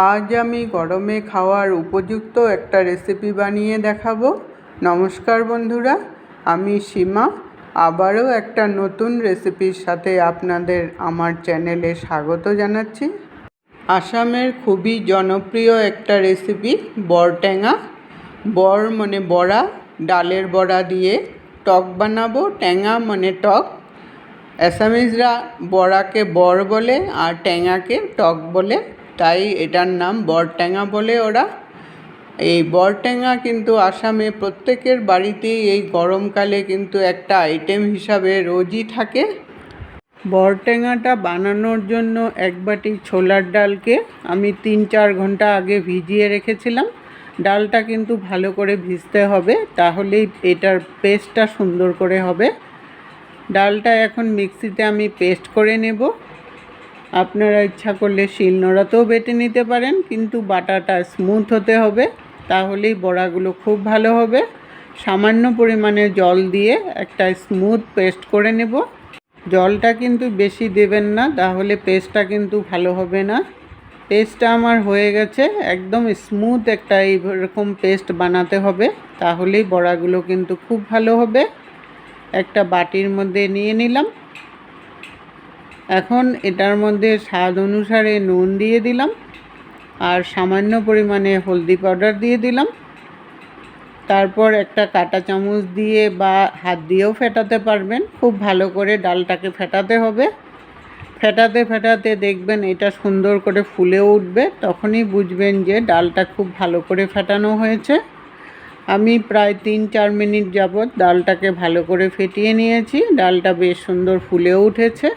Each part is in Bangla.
আজ আমি গরমে খাওয়ার উপযুক্ত একটা রেসিপি বানিয়ে দেখাবো। নমস্কার বন্ধুরা, আমি সীমা আবারও একটা নতুন রেসিপির সাথে আপনাদের আমার চ্যানেলে স্বাগত জানাচ্ছি। আসামের খুবই জনপ্রিয় একটা রেসিপি বরটেঙা। বর মানে বড়া, ডালের বড়া দিয়ে টক বানাবো। টেঙা মানে টক। অ্যাসামিজরা বড়াকে বর বলে আর টেঙাকে টক বলে, তাই এটার নাম বরটেঙা বলে ওরা। এই বরটেঙা কিন্তু আসামে প্রত্যেকের বাড়িতেই এই গরমকালে কিন্তু একটা আইটেম হিসাবে রোজই থাকে। বরটেঙাটা বানানোর জন্য এক বাটি ছোলার ডালকে আমি 3-4 ঘন্টা আগে ভিজিয়ে রেখেছিলাম। ডালটা কিন্তু ভালো করে ভিজতে হবে, তাহলেই এটার পেস্টটা সুন্দর করে হবে। ডালটা এখন মিক্সিতে আমি পেস্ট করে নেব। আপনারা ইচ্ছা করলে শিলনোড়াতেও বেটে নিতে পারেন, কিন্তু বাটাটা স্মুথ হতে হবে, তাহলেই বড়াগুলো খুব ভালো হবে। সামান্য পরিমাণে জল দিয়ে একটা স্মুথ পেস্ট করে নেব। জলটা কিন্তু বেশি দেবেন না, তাহলে পেস্টটা কিন্তু ভালো হবে না। পেস্টটা আমার হয়ে গেছে, একদম স্মুথ একটা এইরকম পেস্ট বানাতে হবে, তাহলেই বড়াগুলো কিন্তু খুব ভালো হবে। একটা বাটির মধ্যে নিয়ে নিলাম। এখন এটার মধ্যে স্বাদ অনুসারে নুন দিয়ে দিলাম আর সামান্য পরিমাণে হলদি পাউডার দিয়ে দিলাম। তারপর একটা কাঁটা চামচ দিয়ে বা হাত দিয়েও ফেটাতে পারবেন। খুব ভালো করে ডালটাকে ফেটাতে হবে। ফেটাতে ফেটাতে দেখবেন এটা সুন্দর করে ফুলে উঠবে, তখনই বুঝবেন যে ডালটা খুব ভালো করে ফেটানো হয়েছে। আমি প্রায় 3-4 মিনিট যাবৎ ডালটাকে ভালো করে ফেটিয়ে নিয়েছি। ডালটা বেশ সুন্দর ফুলে উঠেছে।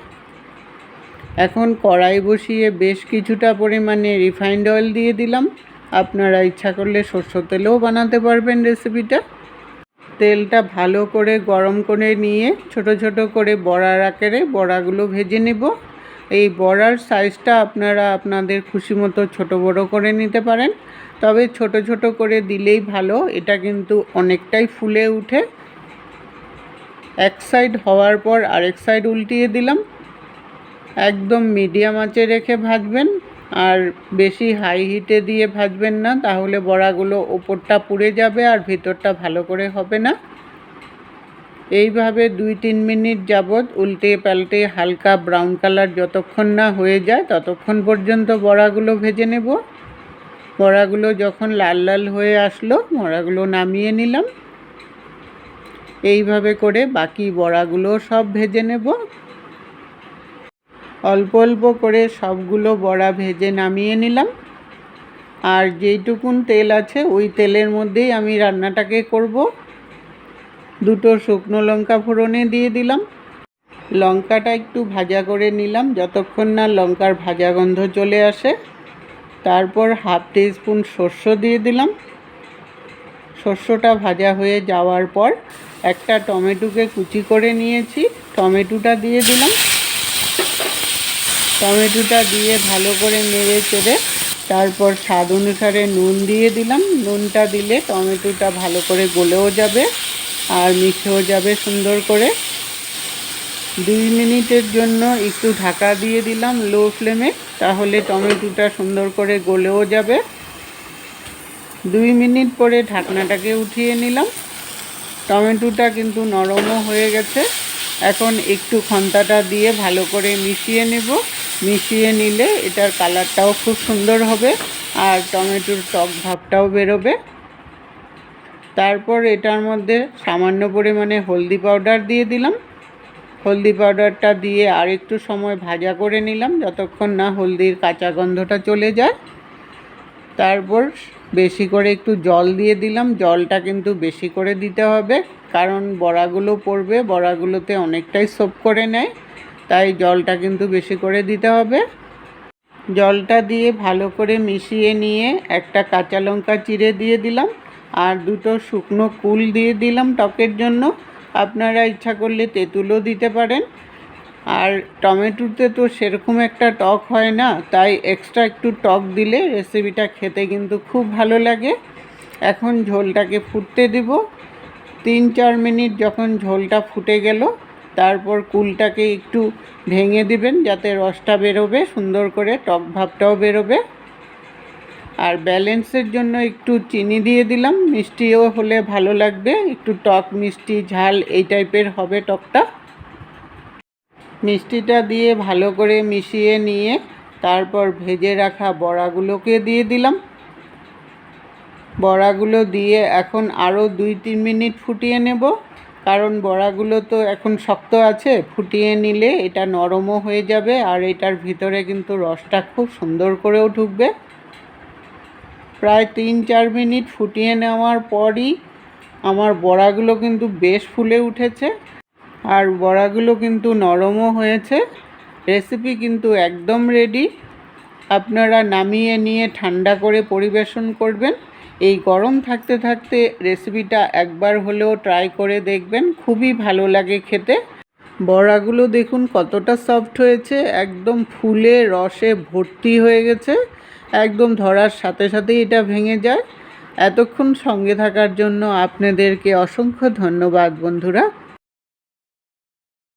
এখন কড়াই বসিয়ে বেশ কিছুটা পরিমাণে রিফাইন্ড অয়েল দিয়ে দিলাম। আপনারা ইচ্ছা করলে সরষের তেলেও বানাতে পারবেন রেসিপিটা। তেলটা ভালো করে গরম করে নিয়ে ছোট ছোট করে বড়ার আকারে বড়াগুলো ভেজে নেব। এই বড়ার সাইজটা আপনারা আপনাদের খুশি মতো ছোটো বড়ো করে নিতে পারেন, তবে ছোট ছোট করে দিলেই ভালো। এটা কিন্তু অনেকটাই ফুলে উঠে। এক সাইড হওয়ার পর আরেক সাইড উল্টিয়ে দিলাম। একদম মিডিয়াম আঁচে রেখে ভাজবেন, আর বেশি হাই হিটে দিয়ে ভাজবেন না, তাহলে বড়াগুলো ওপরটা পুড়ে যাবে আর ভেতরটা ভালো করে হবে না। এইভাবে 2-3 মিনিট যাবৎ উল্টে পাল্টে হালকা ব্রাউন কালার যতক্ষণ না হয়ে যায় ততক্ষণ পর্যন্ত বড়াগুলো ভেজে নেব। বড়াগুলো যখন লাল লাল হয়ে আসলো, বড়াগুলো নামিয়ে নিলাম। এইভাবে করে বাকি বড়াগুলো সব ভেজে নেব। অল্প অল্প করে সবগুলো বড়া ভেজে নামিয়ে নিলাম। আর যেইটুকুন তেল আছে ওই তেলের মধ্যেই আমি রান্নাটাকে করব। 2 শুকনো লঙ্কা ফোড়নে দিয়ে দিলাম। লঙ্কাটা একটু ভাজা করে নিলাম যতক্ষণ না লঙ্কার ভাজা গন্ধ চলে আসে। তারপর 1/2 টিস্পুন সরষে দিয়ে দিলাম। সরষেটা ভাজা হয়ে যাওয়ার পর একটা টমেটোকে কুচি করে নিয়েছি, টমেটোটা দিয়ে দিলাম। টমেটোটা দিয়ে ভালো করে নেড়ে চেড়ে তারপর স্বাদ অনুসারে নুন দিয়ে দিলাম। নুনটা দিলে টমেটোটা ভালো করে গলেও যাবে আর মিশেও যাবে সুন্দর করে। 2 মিনিটের জন্য একটু ঢাকা দিয়ে দিলাম লো ফ্লেমে, তাহলে টমেটোটা সুন্দর করে গলেও যাবে। 2 মিনিট পরে ঢাকনাটাকে উঠিয়ে নিলাম। টমেটোটা কিন্তু নরমও হয়ে গেছে। এখন একটু খন্তাটা দিয়ে ভালো করে মিশিয়ে নেব। মিশিয়ে নিলে এটার কালারটাও খুব সুন্দর হবে আর টমেটোর টক ভাবটাও বেরোবে। তারপর এটার মধ্যে সামান্য পরিমাণে হলদি পাউডার দিয়ে দিলাম। হলদি পাউডারটা দিয়ে আর একটু সময় ভাজা করে নিলাম যতক্ষণ না হলদির কাঁচা গন্ধটা চলে যায়। তারপর বেশি করে একটু জল দিয়ে দিলাম। জলটা কিন্তু বেশি করে দিতে হবে, কারণ বড়াগুলো পড়বে, বড়াগুলোতে অনেকটাই সোপ করে নেয়, তাই জলটা কিন্তু বেশি করে দিতে হবে। জলটা দিয়ে ভালো করে মিশিয়ে নিয়ে একটা কাঁচা লঙ্কা চিড়ে দিয়ে দিলাম আর 2 শুকনো কুল দিয়ে দিলাম টকের জন্য। আপনারা ইচ্ছা করলে তেঁতুলও দিতে পারেন। আর টমেটোতে তো সেরকম একটা টক হয় না, তাই এক্সট্রা একটু টক দিলে রেসিপিটা খেতে কিন্তু খুব ভালো লাগে। এখন ঝোলটাকে ফুটতে দেব। 3-4 মিনিট যখন ঝোলটা ফুটে গেল, তারপর কুলটাকে একটু ভেঙে দিবেন যাতে রসটা বেরোবে সুন্দর করে, টক ভাবটাও বেরোবে। আর ব্যালেন্সের জন্য একটু চিনি দিয়ে দিলাম, মিষ্টিও হলে ভালো লাগবে, একটু টক মিষ্টি ঝাল এই টাইপের হবে টকটা। মিষ্টিটা দিয়ে ভালো করে মিশিয়ে নিয়ে তারপর ভেজে রাখা বড়াগুলোকে দিয়ে দিলাম। বড়াগুলো দিয়ে এখন আরও 2-3 মিনিট ফুটিয়ে নেব, কারণ বড়াগুলো তো এখন শক্ত আছে, ফুটিয়ে নিলে এটা নরমও হয়ে যাবে আর এটার ভিতরে কিন্তু রসটা খুব সুন্দর করেও ঢুকবে। প্রায় 3-4 মিনিট ফুটিয়ে নেওয়ার পরই আমার বড়াগুলো কিন্তু বেশ ফুলে উঠেছে আর বড়াগুলো কিন্তু নরমও হয়েছে। রেসিপি কিন্তু একদম রেডি। আপনারা নামিয়ে নিয়ে ঠান্ডা করে পরিবেশন করবেন। এই গরম থাকতে থাকতে রেসিপিটা একবার হলেও ট্রাই করে দেখবেন, খুবই ভালো লাগে খেতে। বড়াগুলো দেখুন কতটা সফট হয়েছে, একদম ফুলে রসে ভর্তি হয়ে গেছে, একদম ধরার সাথে সাথেই এটা ভেঙে যায়। এতক্ষণ সঙ্গে থাকার জন্য আপনাদেরকে অসংখ্য ধন্যবাদ বন্ধুরা।